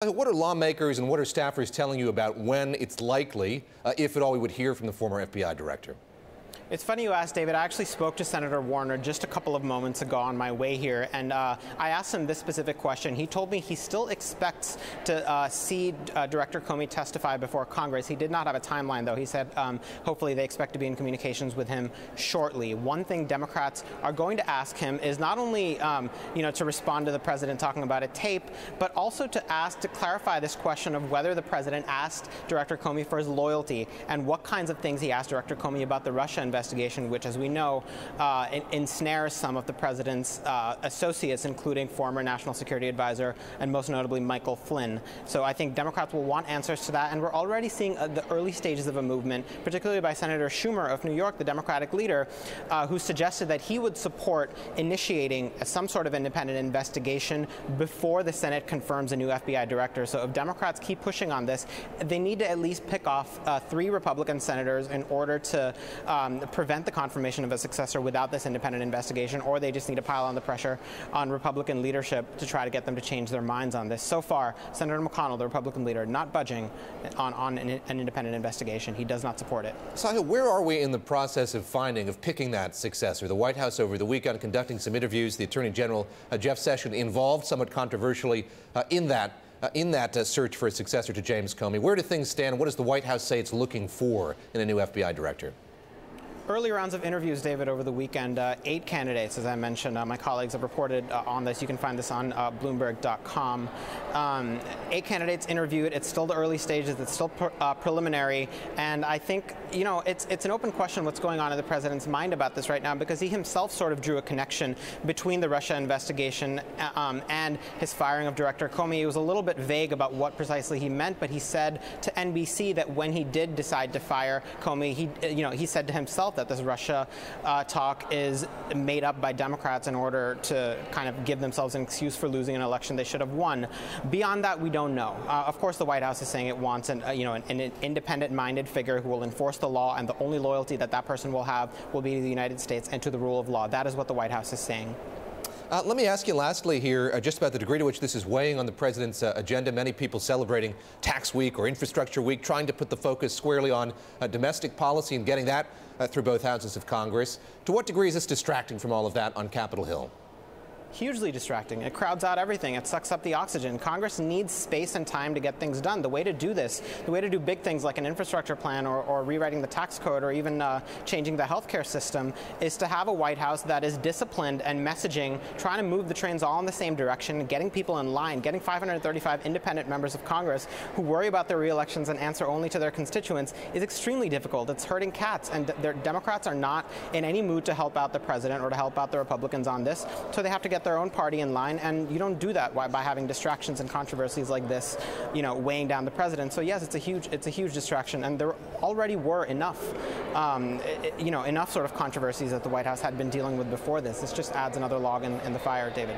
What are lawmakers and what are staffers telling you about when it's likely, if at all, we would hear from the former FBI director? It's funny you asked, David. I actually spoke to Senator Warner just a couple of moments ago on my way here, and I asked him this specific question. He told me he still expects to see Director Comey testify before Congress. He did not have a timeline, though. He said hopefully they expect to be in communications with him shortly. One thing Democrats are going to ask him is not only to respond to the president talking about a tape, but also to clarify this question of whether the president asked Director Comey for his loyalty and what kinds of things he asked Director Comey about the Russia investigation, which, as we know, ensnares some of the president's associates, including former National Security Advisor and most notably Michael Flynn. So I think Democrats will want answers to that, and we're already seeing the early stages of a movement, particularly by Senator Schumer of New York, the Democratic leader, who suggested that he would support initiating some sort of independent investigation before the Senate confirms a new FBI director. So if Democrats keep pushing on this, they need to at least pick off 3 Republican senators in order to prevent the confirmation of a successor without this independent investigation, or they just need to pile on the pressure on Republican leadership to try to get them to change their minds on this. So far, Senator McConnell, the Republican leader, not budging on an independent investigation. He does not support it. Sahil, where are we in the process of picking that successor? The White House over the weekend conducting some interviews. The Attorney General, Jeff Sessions, involved somewhat controversially in that search for a successor to James Comey. Where do things stand? What does the White House say it's looking for in a new FBI director? Early rounds of interviews, David, over the weekend. 8 candidates, as I mentioned. My colleagues have reported on this. You can find this on Bloomberg.com. 8 candidates interviewed. It's still the early stages. It's still preliminary. And I think, it's an open question what's going on in the president's mind about this right now, because he himself sort of drew a connection between the Russia investigation and his firing of Director Comey. He was a little bit vague about what precisely he meant, but he said to NBC that when he did decide to fire Comey, he said to himself that this Russia talk is made up by Democrats in order to kind of give themselves an excuse for losing an election they should have won. Beyond that, we don't know. Of course, the White House is saying it wants an independent-minded figure who will enforce the law, and the only loyalty that person will have will be to the United States and to the rule of law. That is what the White House is saying. Let me ask you lastly here just about the degree to which this is weighing on the president's agenda. Many people celebrating Tax Week or Infrastructure Week, trying to put the focus squarely on domestic policy and getting that through both houses of Congress. To what degree is this distracting from all of that on Capitol Hill? Hugely distracting. It crowds out everything. It sucks up the oxygen. Congress needs space and time to get things done. The way to do this, the way to do big things like an infrastructure plan or rewriting the tax code or even changing the healthcare system, is to have a White House that is disciplined and messaging, trying to move the trains all in the same direction, getting people in line, getting 535 independent members of Congress who worry about their re-elections and answer only to their constituents is extremely difficult. It's hurting cats, and Democrats are not in any mood to help out the president or to help out the Republicans on this, so they have to get their own party in line, and you don't do that by having distractions and controversies like this, weighing down the president. So yes, it's a huge distraction, and there already were enough, enough sort of controversies that the White House had been dealing with before this. This just adds another log in the fire, David.